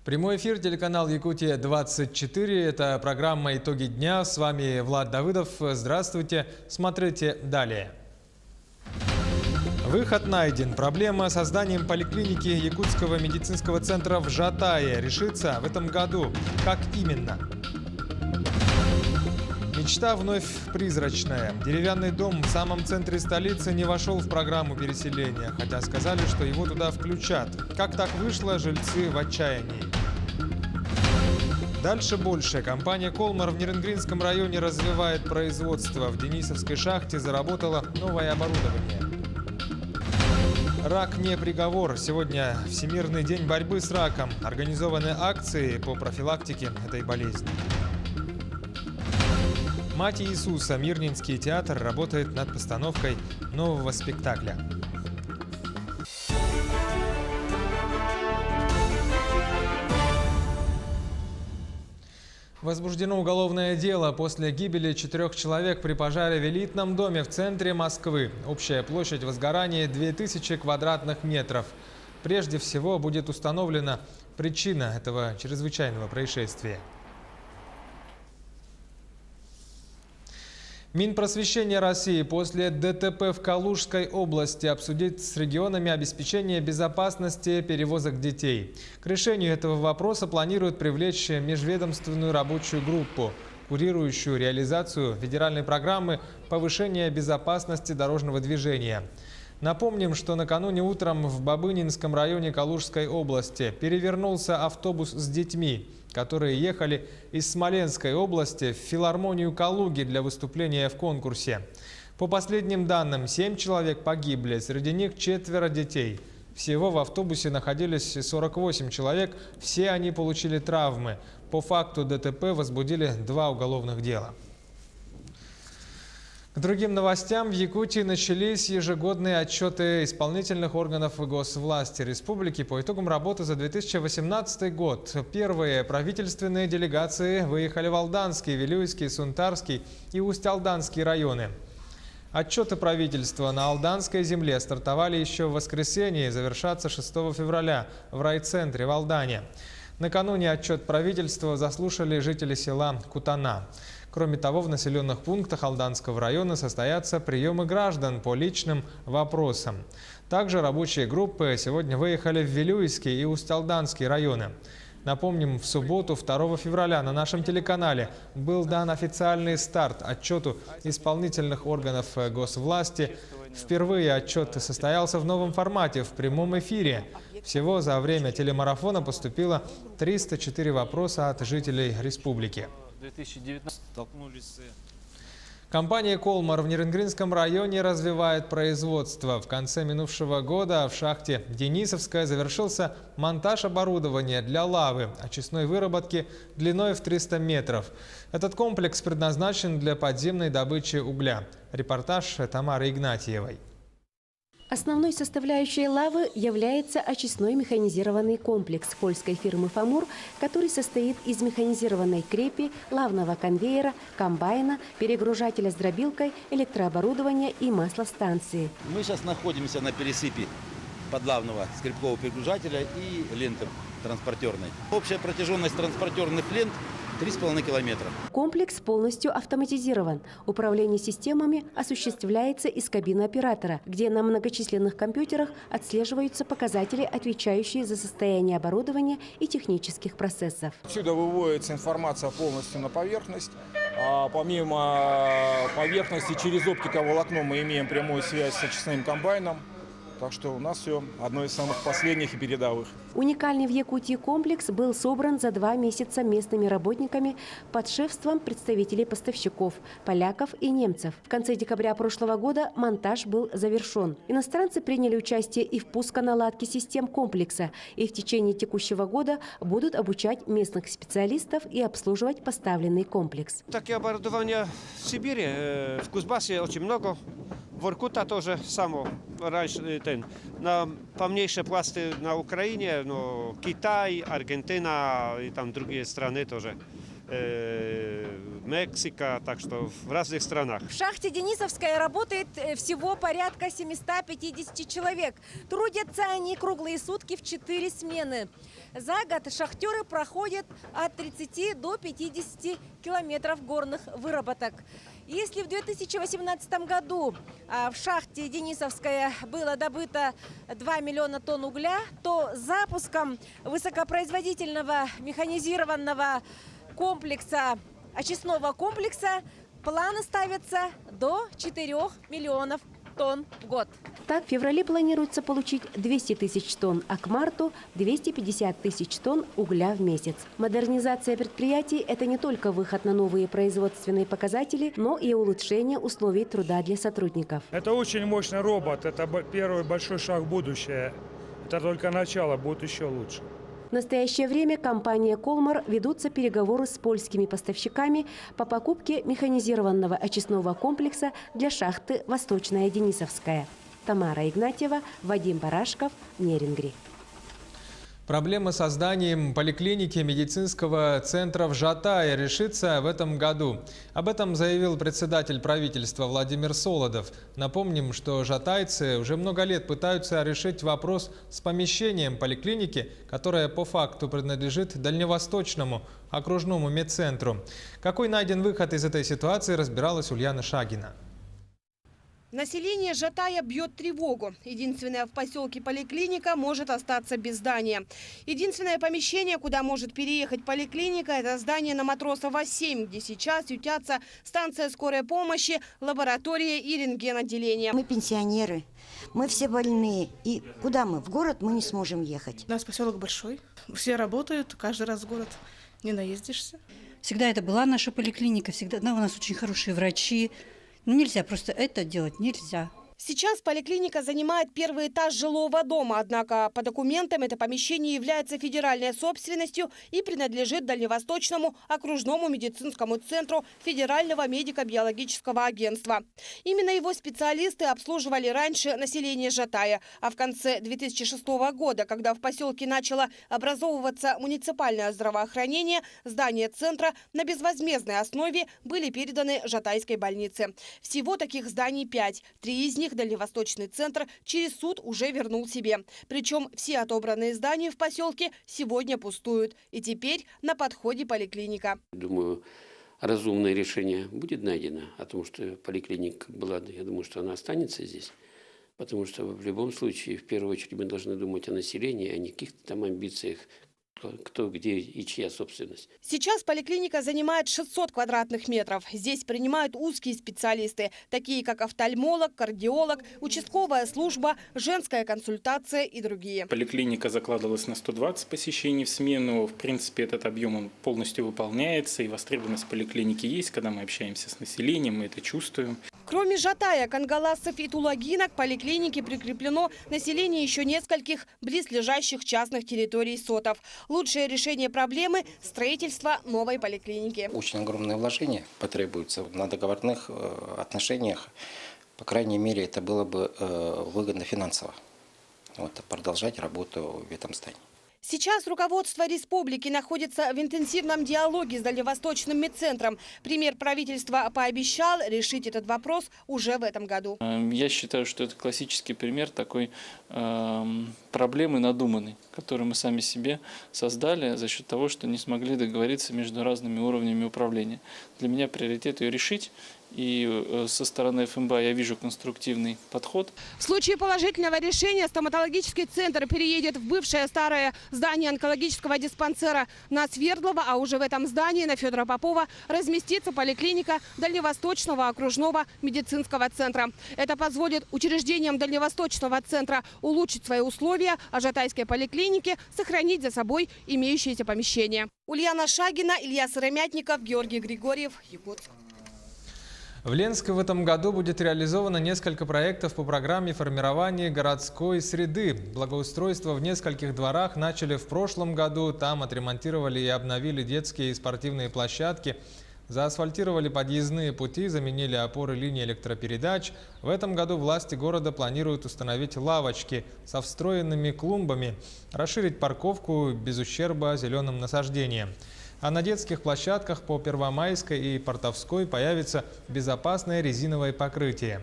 Прямой эфир, телеканал Якутия-24. Это программа «Итоги дня». С вами Влад Давыдов. Здравствуйте. Смотрите далее. Выход найден. Проблема с созданием поликлиники Якутского медицинского центра в Жатае решится в этом году. Как именно? Мечта вновь призрачная. Деревянный дом в самом центре столицы не вошел в программу переселения, хотя сказали, что его туда включат. Как так вышло, жильцы в отчаянии. Дальше больше. Компания «Колмар» в Нерюнгринском районе развивает производство. В Денисовской шахте заработало новое оборудование. Рак не приговор. Сегодня Всемирный день борьбы с раком. Организованы акции по профилактике этой болезни. «Мать Иисуса». Мирнинский театр работает над постановкой нового спектакля. Возбуждено уголовное дело после гибели 4 человек при пожаре в элитном доме в центре Москвы. Общая площадь возгорания 2000 квадратных метров. Прежде всего будет установлена причина этого чрезвычайного происшествия. Минпросвещение России после ДТП в Калужской области обсудит с регионами обеспечение безопасности перевозок детей. К решению этого вопроса планируют привлечь межведомственную рабочую группу, курирующую реализацию федеральной программы повышения безопасности дорожного движения. Напомним, что накануне утром в Бабынинском районе Калужской области перевернулся автобус с детьми, которые ехали из Смоленской области в филармонию Калуги для выступления в конкурсе. По последним данным, 7 человек погибли, среди них 4 детей. Всего в автобусе находились 48 человек, все они получили травмы. По факту ДТП возбудили 2 уголовных дела. К другим новостям. В Якутии начались ежегодные отчеты исполнительных органов госвласти республики по итогам работы за 2018 год. Первые правительственные делегации выехали в Алданский, Вилюйский, Сунтарский и Усть-Алданский районы. Отчеты правительства на Алданской земле стартовали еще в воскресенье и завершатся 6 февраля в райцентре в Алдане. Накануне отчет правительства заслушали жители села Кутана. Кроме того, в населенных пунктах Алданского района состоятся приемы граждан по личным вопросам. Также рабочие группы сегодня выехали в Вилюйский и Усть-Алданский районы. Напомним, в субботу 2 февраля на нашем телеканале был дан официальный старт отчету исполнительных органов госвласти. Впервые отчет состоялся в новом формате, в прямом эфире. Всего за время телемарафона поступило 304 вопроса от жителей республики. 2019 столкнулись с... Компания «Колмар» в Нерюнгринском районе развивает производство. В конце минувшего года в шахте Денисовская завершился монтаж оборудования для лавы очистной выработки длиной в 300 метров. Этот комплекс предназначен для подземной добычи угля. Репортаж Тамары Игнатьевой. Основной составляющей лавы является очистной механизированный комплекс польской фирмы «Фамур», который состоит из механизированной крепи, лавного конвейера, комбайна, перегружателя с дробилкой, электрооборудования и маслостанции. Мы сейчас находимся на пересыпе подлавного скребкового перегружателя и ленты транспортерной. Общая протяженность транспортерных лент 3,5 километра. Комплекс полностью автоматизирован. Управление системами осуществляется из кабины оператора, где на многочисленных компьютерах отслеживаются показатели, отвечающие за состояние оборудования и технических процессов. Отсюда выводится информация полностью на поверхность. А помимо поверхности, через оптиковолокно мы имеем прямую связь с очистным комбайном. Так что у нас все одно из самых последних и передовых. Уникальный в Якутии комплекс был собран за 2 месяца местными работниками под шефством представителей поставщиков, поляков и немцев. В конце декабря прошлого года монтаж был завершен. Иностранцы приняли участие и в пусконаладке систем комплекса, и в течение текущего года будут обучать местных специалистов и обслуживать поставленный комплекс. Takie оборудование в Сибири, в Кузбассе очень много. Воркута тоже само раньше на помniejsze пласты на Украине, но Китай, Аргентина и там другие страны тоже. Мексика, так что в разных странах. В шахте Денисовская работает всего порядка 750 человек. Трудятся они круглые сутки в 4 смены. За год шахтеры проходят от 30 до 50 километров горных выработок. Если в 2018 году в шахте Денисовская было добыто 2 миллиона тонн угля, то запуском высокопроизводительного механизированного комплекса, очистного комплекса, планы ставятся до 4 миллионов тонн в год. Так, в феврале планируется получить 200 тысяч тонн, а к марту – 250 тысяч тонн угля в месяц. Модернизация предприятий – это не только выход на новые производственные показатели, но и улучшение условий труда для сотрудников. Это очень мощный робот, это первый большой шаг в будущее. Это только начало, будет еще лучше. В настоящее время компания «Колмар» ведутся переговоры с польскими поставщиками по покупке механизированного очистного комплекса для шахты «Восточная Денисовская». Тамара Игнатьева, Вадим Барашков, Нерінгрі. Проблема с созданием поликлиники медицинского центра в Жатае решится в этом году. Об этом заявил председатель правительства Владимир Солодов. Напомним, что жатайцы уже много лет пытаются решить вопрос с помещением поликлиники, которая по факту принадлежит Дальневосточному окружному медцентру. Какой найден выход из этой ситуации, разбиралась Ульяна Шагина. Население Жатая бьет тревогу. Единственная в поселке поликлиника может остаться без здания. Единственное помещение, куда может переехать поликлиника, это здание на Матросова 7, где сейчас ютятся станция скорой помощи, лаборатория и рентген-отделение. Мы пенсионеры, мы все больные. И куда мы? В город мы не сможем ехать. У нас поселок большой, все работают, каждый раз в город не наездишься. Всегда это была наша поликлиника, всегда у нас очень хорошие врачи. Ну, нельзя, просто это делать нельзя. Сейчас поликлиника занимает первый этаж жилого дома, однако по документам это помещение является федеральной собственностью и принадлежит Дальневосточному окружному медицинскому центру Федерального медико-биологического агентства. Именно его специалисты обслуживали раньше население Жатая, а в конце 2006 года, когда в поселке начало образовываться муниципальное здравоохранение, здания центра на безвозмездной основе были переданы Жатайской больнице. Всего таких зданий 5, 3 из них Дальневосточный центр через суд уже вернул себе. Причем все отобранные здания в поселке сегодня пустуют. И теперь на подходе поликлиника. Думаю, разумное решение будет найдено о том, что поликлиника была, я думаю, что она останется здесь. Потому что в любом случае, в первую очередь, мы должны думать о населении, а не каких-то там амбициях, кто, где и чья собственность. Сейчас поликлиника занимает 600 квадратных метров. Здесь принимают узкие специалисты, такие как офтальмолог, кардиолог, участковая служба, женская консультация и другие. Поликлиника закладывалась на 120 посещений в смену. В принципе, этот объем он полностью выполняется, и востребованность поликлиники есть. Когда мы общаемся с населением, мы это чувствуем. Кроме Жатая, Кангаласов и Тулагина к поликлинике прикреплено население еще нескольких близлежащих частных территорий сотов. Лучшее решение проблемы – строительство новой поликлиники. Очень огромное вложение потребуется на договорных отношениях. По крайней мере, это было бы выгодно финансово. Продолжать работу в этом здании. Сейчас руководство республики находится в интенсивном диалоге с Дальневосточным медцентром. Премьер правительства пообещал решить этот вопрос уже в этом году. Я считаю, что это классический пример такой проблемы надуманной, которую мы сами себе создали за счет того, что не смогли договориться между разными уровнями управления. Для меня приоритет ее решить. И со стороны ФМБА я вижу конструктивный подход. В случае положительного решения стоматологический центр переедет в бывшее старое здание онкологического диспансера на Свердлова, а уже в этом здании на Федора Попова разместится поликлиника Дальневосточного окружного медицинского центра. Это позволит учреждениям Дальневосточного центра улучшить свои условия, а Жатайской поликлинике сохранить за собой имеющиеся помещения. Ульяна Шагина, Илья Сыромятников, Георгий Григорьев, Якутск. В Ленске в этом году будет реализовано несколько проектов по программе формирования городской среды. Благоустройство в нескольких дворах начали в прошлом году. Там отремонтировали и обновили детские и спортивные площадки. Заасфальтировали подъездные пути, заменили опоры линий электропередач. В этом году власти города планируют установить лавочки со встроенными клумбами, расширить парковку без ущерба зеленым насаждениям. А на детских площадках по Первомайской и Портовской появится безопасное резиновое покрытие.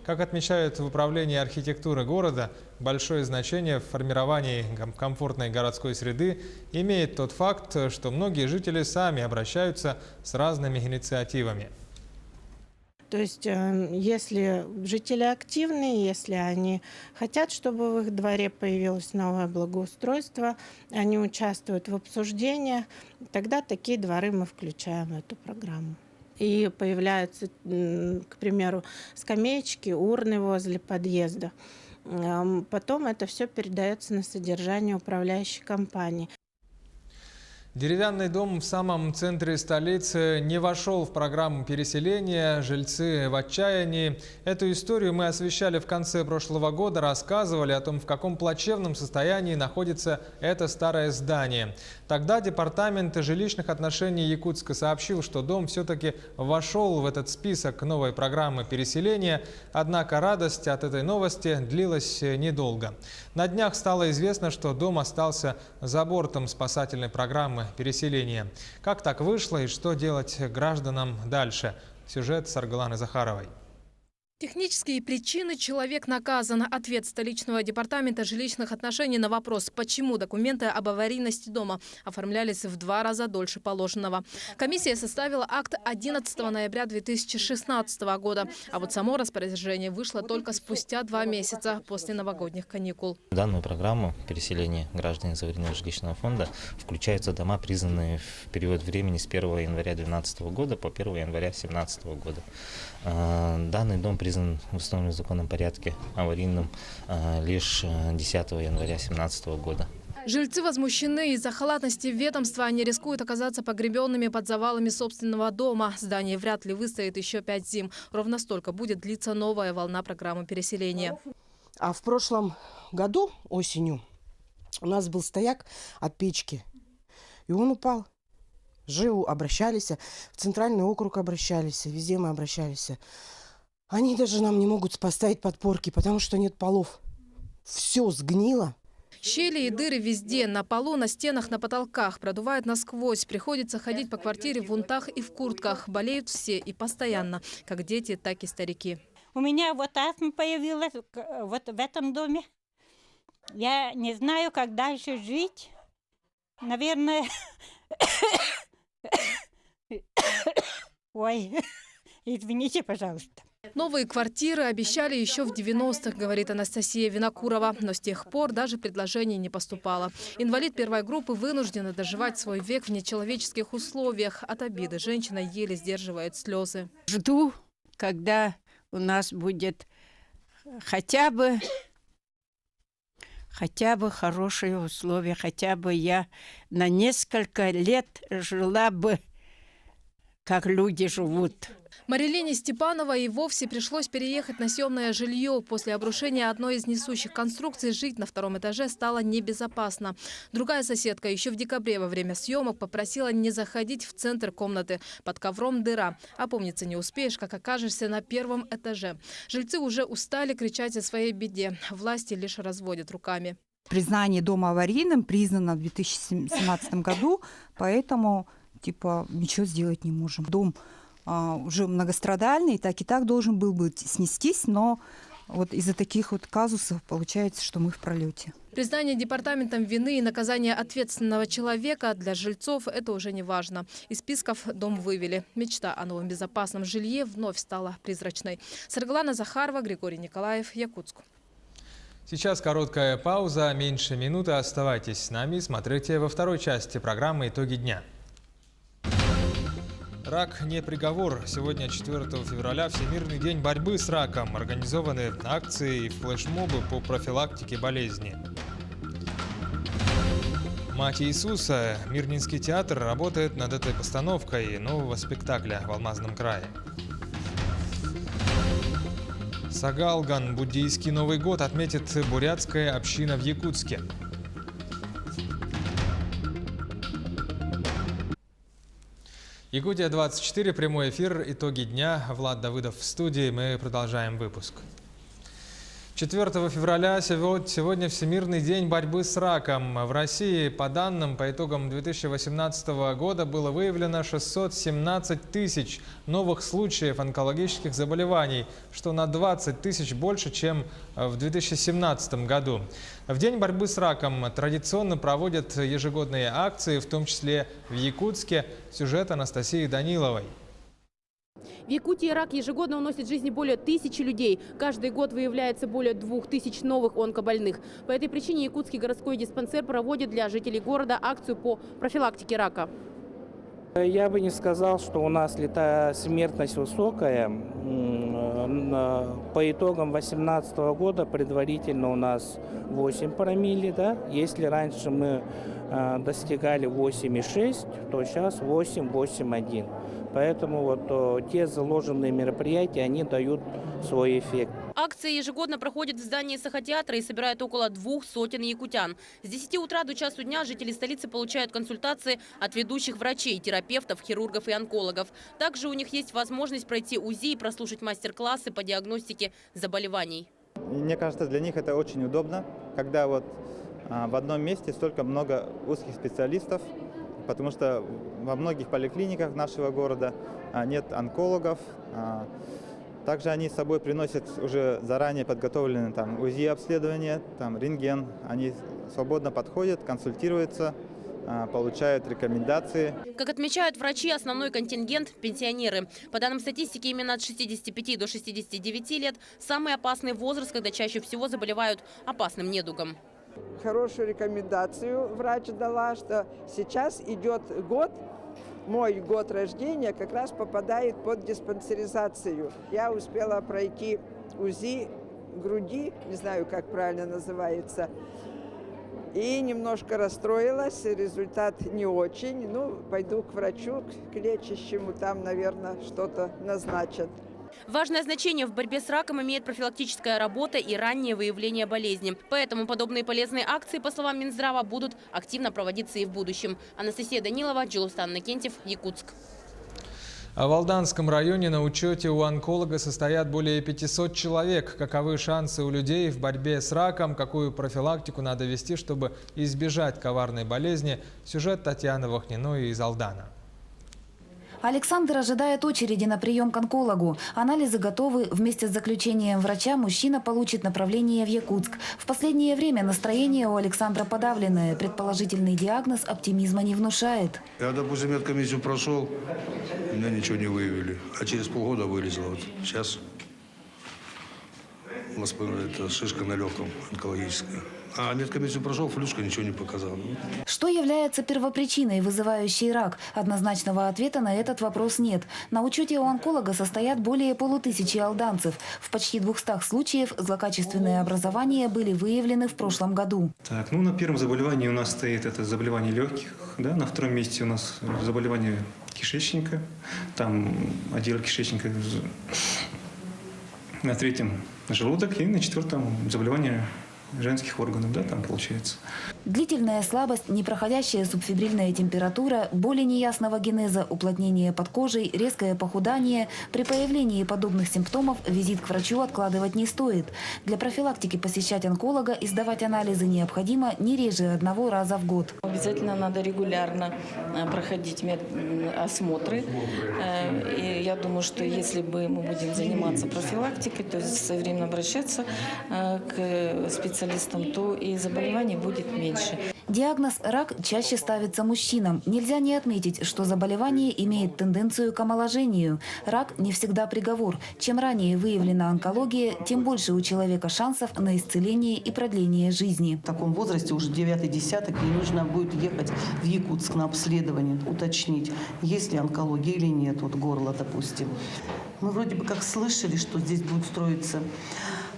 Как отмечают в управлении архитектуры города, большое значение в формировании комфортной городской среды имеет тот факт, что многие жители сами обращаются с разными инициативами. То есть, если жители активные, если они хотят, чтобы в их дворе появилось новое благоустройство, они участвуют в обсуждениях, тогда такие дворы мы включаем в эту программу. И появляются, к примеру, скамеечки, урны возле подъезда. Потом это все передается на содержание управляющей компании. Деревянный дом в самом центре столицы не вошел в программу переселения, жильцы в отчаянии. Эту историю мы освещали в конце прошлого года, рассказывали о том, в каком плачевном состоянии находится это старое здание. Тогда Департамент жилищных отношений Якутска сообщил, что дом все-таки вошел в этот список новой программы переселения, однако радость от этой новости длилась недолго. На днях стало известно, что дом остался за бортом спасательной программы переселения. Как так вышло и что делать гражданам дальше? Сюжет Саргаланы Захаровой. Технические причины человек наказан. Ответ столичного департамента жилищных отношений на вопрос, почему документы об аварийности дома оформлялись в 2 раза дольше положенного. Комиссия составила акт 11 ноября 2016 года, а вот само распоряжение вышло только спустя 2 месяца после новогодних каникул. В данную программу переселения граждан из аварийного жилищного фонда включаются дома, признанные в период времени с 1 января 2012 года по 1 января 2017 года. Данный дом признан в установленном законном порядке аварийным лишь 10 января 2017 года. Жильцы возмущены. Из-за халатности ведомства они рискуют оказаться погребенными под завалами собственного дома. Здание вряд ли выстоит еще 5 зим. Ровно столько будет длиться новая волна программы переселения. А в прошлом году осенью у нас был стояк от печки, и он упал. ЖЭУ обращались, в Центральный округ обращались, везде мы обращались. Они даже нам не могут поставить подпорки, потому что нет полов. Все сгнило. Щели и дыры везде. На полу, на стенах, на потолках. Продувает насквозь. Приходится ходить по квартире в унтах и в куртках. Болеют все и постоянно. Как дети, так и старики. У меня вот астма появилась вот в этом доме. Я не знаю, как дальше жить. Наверное... Ой, извините, пожалуйста. Новые квартиры обещали еще в 90-х, говорит Анастасия Винокурова. Но с тех пор даже предложений не поступало. Инвалид первой группы вынуждена доживать свой век в нечеловеческих условиях. От обиды женщина еле сдерживает слезы. Жду, когда у нас будет хотя бы хорошие условия, хотя бы я на несколько лет жила бы, как люди живут. Марилине Степановой и вовсе пришлось переехать на съемное жилье. После обрушения одной из несущих конструкций жить на 2-м этаже стало небезопасно. Другая соседка еще в декабре во время съемок попросила не заходить в центр комнаты. Под ковром дыра. Опомниться не успеешь, как окажешься на 1-м этаже. Жильцы уже устали кричать о своей беде. Власти лишь разводят руками. Признание дома аварийным признано в 2017 году, поэтому ничего сделать не можем. Дом уже многострадальный, так и так должен был быть снестись, но вот из-за таких вот казусов получается, что мы в пролете. Признание департаментом вины и наказание ответственного человека для жильцов – это уже не важно. Из списков дом вывели. Мечта о новом безопасном жилье вновь стала призрачной. Саргалана Захарова, Григорий Николаев, Якутск. Сейчас короткая пауза, меньше минуты. Оставайтесь с нами, смотрите во второй части программы «Итоги дня». Рак не приговор. Сегодня, 4 февраля, Всемирный день борьбы с раком. Организованы акции и флешмобы по профилактике болезни. «Мать Иисуса». Мирнинский театр работает над этой постановкой нового спектакля в Алмазном крае. Сагалган. Буддийский Новый год отметит бурятская община в Якутске. Якутия-24, прямой эфир, итоги дня. Влад Давыдов в студии. Мы продолжаем выпуск. 4 февраля сегодня Всемирный день борьбы с раком. В России, по данным, по итогам 2018 года было выявлено 617 тысяч новых случаев онкологических заболеваний, что на 20 тысяч больше, чем в 2017 году. В День борьбы с раком традиционно проводят ежегодные акции, в том числе в Якутске. Сюжет Анастасии Даниловой. В Якутии рак ежегодно уносит жизни более 1000 людей. Каждый год выявляется более 2000 новых онкобольных. По этой причине Якутский городской диспансер проводит для жителей города акцию по профилактике рака. Я бы не сказал, что у нас смертность высокая. По итогам 2018 года предварительно у нас 8 промилле. Да? Если раньше мы достигали 8,6, то сейчас 8,1. Поэтому вот те заложенные мероприятия, они дают свой эффект. Акция ежегодно проходит в здании Сахатеатра и собирает около 200 якутян. С 10 утра до часу дня жители столицы получают консультации от ведущих врачей, терапевтов, хирургов и онкологов. Также у них есть возможность пройти УЗИ и прослушать мастер-классы по диагностике заболеваний. Мне кажется, для них это очень удобно, когда вот в одном месте столько много узких специалистов, потому что во многих поликлиниках нашего города нет онкологов. Также они с собой приносят уже заранее подготовленные УЗИ-обследования, рентген. Они свободно подходят, консультируются, получают рекомендации. Как отмечают врачи, основной контингент – пенсионеры. По данным статистики, именно от 65 до 69 лет – самый опасный возраст, когда чаще всего заболевают опасным недугом. Хорошую рекомендацию врач дала, что сейчас идет год, мой год рождения как раз попадает под диспансеризацию. Я успела пройти УЗИ груди, не знаю, как правильно называется, и немножко расстроилась, результат не очень. Пойду к врачу, к лечащему, там, наверное, что-то назначат. Важное значение в борьбе с раком имеет профилактическая работа и раннее выявление болезни. Поэтому подобные полезные акции, по словам Минздрава, будут активно проводиться и в будущем. Анастасия Данилова, Джилустан Накентьев, Якутск. А в Алданском районе на учете у онколога состоят более 500 человек. Каковы шансы у людей в борьбе с раком? Какую профилактику надо вести, чтобы избежать коварной болезни? Сюжет Татьяны Вахниной из Алдана. Александр ожидает очереди на прием к онкологу. Анализы готовы. Вместе с заключением врача мужчина получит направление в Якутск. В последнее время настроение у Александра подавленное. Предположительный диагноз оптимизма не внушает. Я, допустим, медкомиссию прошел, у меня ничего не выявили. А через полгода вылезла. Вот сейчас это шишка на легком, онкологическая. А медкомиссию прошел, флюшка ничего не показала. Что является первопричиной, вызывающей рак? Однозначного ответа на этот вопрос нет. На учете у онколога состоят более 500 алданцев. В почти 200 случаев злокачественные образования были выявлены в прошлом году. Так, на первом заболевании у нас стоит это заболевание легких. Да? На втором месте у нас заболевание кишечника. Там отдел кишечника. На третьем желудок и на четвертом заболевание женских органов, да, там получается. Длительная слабость, непроходящая субфебрильная температура, боли неясного генеза, уплотнение под кожей, резкое похудание. При появлении подобных симптомов визит к врачу откладывать не стоит. Для профилактики посещать онколога и сдавать анализы необходимо не реже 1 раза в год. Обязательно надо регулярно проходить осмотры. И я думаю, что если бы мы будем заниматься профилактикой, то есть своевременно обращаться к специалистам, то и заболеваний будет меньше. Диагноз «рак» чаще ставится мужчинам. Нельзя не отметить, что заболевание имеет тенденцию к омоложению. Рак не всегда приговор. Чем ранее выявлена онкология, тем больше у человека шансов на исцеление и продление жизни. В таком возрасте уже 9-й десяток, и нужно будет ехать в Якутск на обследование, уточнить, есть ли онкология или нет, горло, допустим. Мы вроде бы как слышали, что здесь будет строиться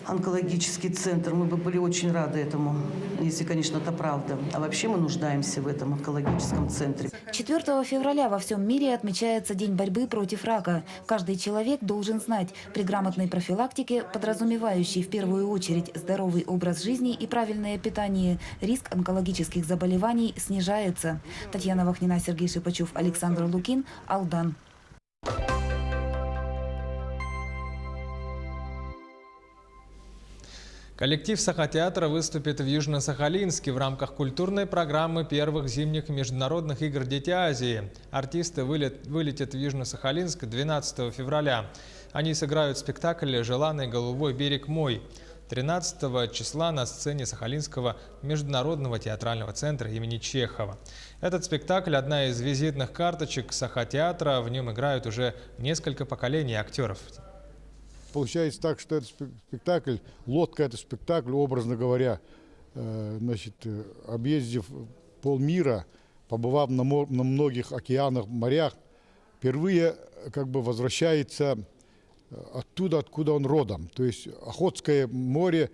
онкологический центр. Мы бы были очень рады этому, если, конечно, это правда. А вообще мы нуждаемся в этом онкологическом центре. 4 февраля во всем мире отмечается День борьбы против рака. Каждый человек должен знать, при грамотной профилактике, подразумевающей в первую очередь здоровый образ жизни и правильное питание, риск онкологических заболеваний снижается. Татьяна Вахнина, Сергей Шипачев, Александр Лукин, Алдан. Коллектив Сахатеатра выступит в Южно-Сахалинске в рамках культурной программы первых зимних международных игр «Дети Азии». Артисты вылетят в Южно-Сахалинск 12 февраля. Они сыграют спектакль «Желанный голубой берег мой». 13 числа на сцене Сахалинского международного театрального центра имени Чехова. Этот спектакль – одна из визитных карточек Сахатеатра. В нем играют уже несколько поколений актеров. Получается так, что этот спектакль, лодка – это спектакль, образно говоря, объездив полмира, побывав на многих океанах, морях, впервые возвращается оттуда, откуда он родом. То есть Охотское море,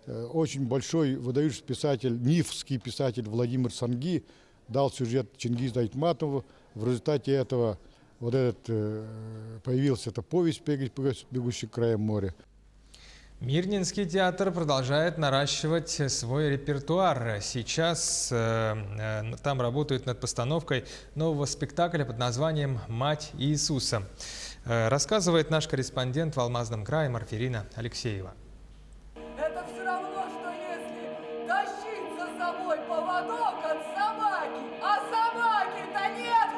очень большой выдающийся писатель, нивский писатель Владимир Санги дал сюжет Чингизу Айтматову. В результате этого появилась эта повесть «Бегущий к краям моря». Мирнинский театр продолжает наращивать свой репертуар. Сейчас там работают над постановкой нового спектакля под названием «Мать Иисуса». Рассказывает наш корреспондент в Алмазном крае Марфирина Алексеева. Это все равно, что если тащить за собой поводок от собаки, а собаки-то нет!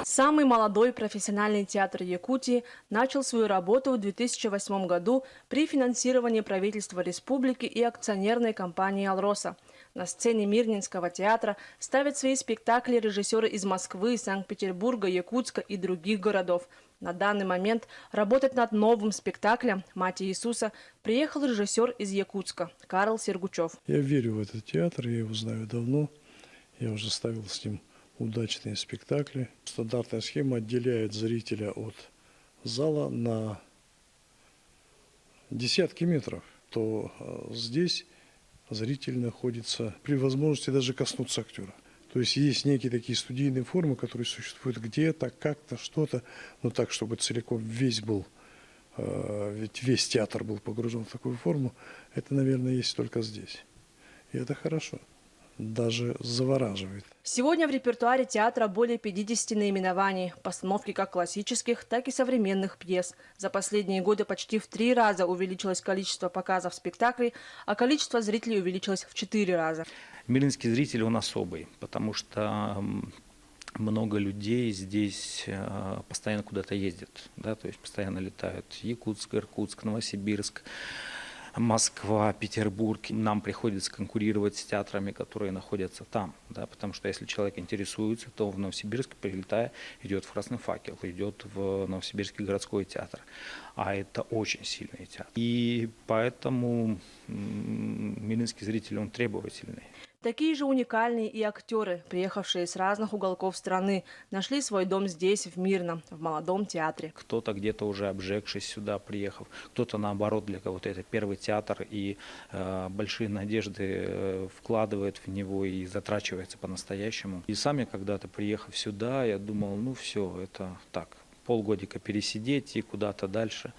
Самый молодой профессиональный театр Якутии начал свою работу в 2008 году при финансировании правительства республики и акционерной компании «Алроса». На сцене Мирнинского театра ставят свои спектакли режиссеры из Москвы, Санкт-Петербурга, Якутска и других городов. На данный момент работать над новым спектаклем «Мать Иисуса» приехал режиссер из Якутска Карл Сергучев. Я верю в этот театр, я его знаю давно, я уже ставил с ним удачные спектакли. Стандартная схема отделяет зрителя от зала на десятки метров. То здесь зритель находится при возможности даже коснуться актера. То есть есть некие такие студийные формы, которые существуют где-то, как-то, что-то, но так, чтобы целиком весь был, ведь весь театр был погружен в такую форму, это, наверное, есть только здесь. И это хорошо. Даже завораживает. Сегодня в репертуаре театра более 50 наименований, постановки как классических, так и современных пьес. За последние годы почти в 3 раза увеличилось количество показов спектаклей, а количество зрителей увеличилось в 4 раза. Мирнинский зритель, он особый, потому что много людей здесь постоянно куда-то ездят, да, то есть постоянно летают. Якутск, Иркутск, Новосибирск, Москва, Петербург. Нам приходится конкурировать с театрами, которые находятся там, да, потому что если человек интересуется, то в Новосибирск, прилетая, идет в Красный факел, идет в Новосибирский городской театр. А это очень сильный театр. И поэтому мирнинский зритель, он требовательный. Такие же уникальные и актеры, приехавшие с разных уголков страны, нашли свой дом здесь, в Мирном, в молодом театре. Кто-то где-то уже обжегшись сюда приехав, кто-то наоборот, для кого-то это первый театр и большие надежды вкладывает в него и затрачивается по-настоящему. И сам я когда-то, приехав сюда, я думал, ну все, это так, полгодика пересидеть и куда-то дальше.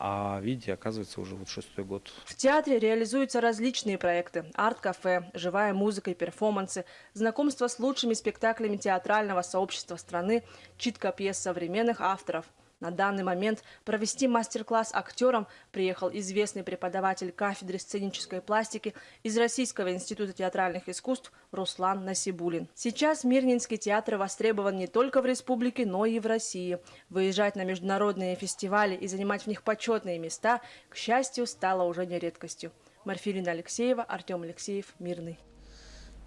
А видите, оказывается, уже 6-й год. В театре реализуются различные проекты. Арт-кафе, живая музыка и перформансы, знакомство с лучшими спектаклями театрального сообщества страны, читка пьес современных авторов. На данный момент провести мастер-класс актерам приехал известный преподаватель кафедры сценической пластики из Российского института театральных искусств Руслан Насибулин. Сейчас Мирнинский театр востребован не только в республике, но и в России. Выезжать на международные фестивали и занимать в них почетные места, к счастью, стало уже не редкостью. Марфирина Алексеева, Артем Алексеев, Мирный.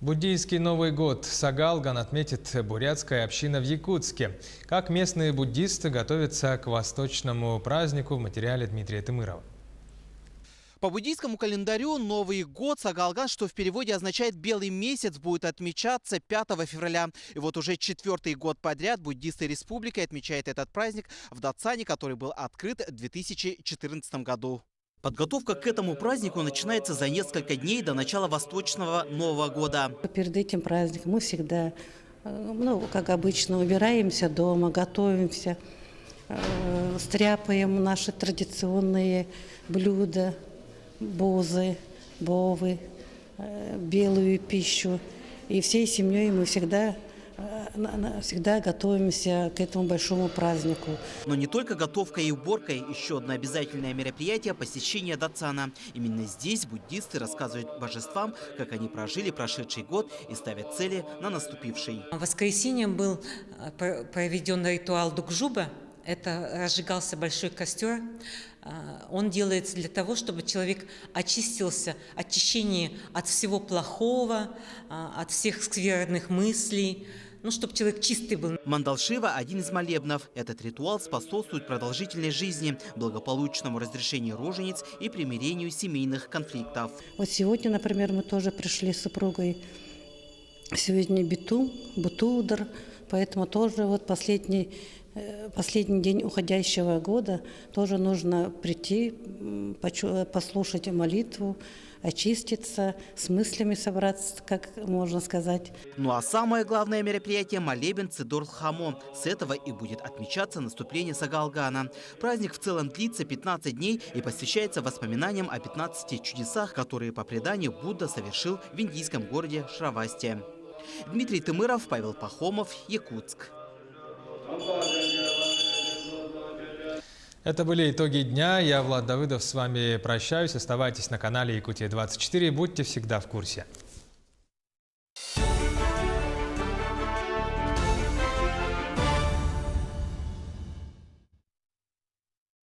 Буддийский Новый год Сагалган отметит бурятская община в Якутске. Как местные буддисты готовятся к восточному празднику, в материале Дмитрия Тымырова. По буддийскому календарю Новый год Сагалган, что в переводе означает «белый месяц», будет отмечаться 5 февраля. И вот уже 4-й год подряд буддисты республики отмечают этот праздник в Датсане, который был открыт в 2014 году. Подготовка к этому празднику начинается за несколько дней до начала Восточного Нового года. Перед этим праздником мы всегда, как обычно, убираемся дома, готовимся, стряпаем наши традиционные блюда, бозы, бовы, белую пищу. И всей семьей мы всегда всегда готовимся к этому большому празднику. Но не только готовка и уборка, еще одно обязательное мероприятие – посещение Дацана. Именно здесь буддисты рассказывают божествам, как они прожили прошедший год и ставят цели на наступивший. В воскресенье был проведен ритуал Дукжуба. Это разжигался большой костер. Он делается для того, чтобы человек очистился, очищение от всего плохого, от всех скверных мыслей, чтобы человек чистый был. Мандалшива – один из молебнов. Этот ритуал способствует продолжительной жизни, благополучному разрешению рожениц и примирению семейных конфликтов. Вот сегодня, например, мы тоже пришли с супругой. Сегодня Бутудар, поэтому тоже вот последний день уходящего года тоже нужно прийти, послушать молитву, очиститься, с мыслями собраться, как можно сказать. Ну а самое главное мероприятие – молебен Цидор-Хамо. С этого и будет отмечаться наступление Сагалгана. Праздник в целом длится 15 дней и посвящается воспоминаниям о 15 чудесах, которые по преданию Будда совершил в индийском городе Шравасти. Дмитрий Тымыров, Павел Пахомов, Якутск. Это были итоги дня. Я, Влад Давыдов, с вами прощаюсь. Оставайтесь на канале Якутия-24 и будьте всегда в курсе.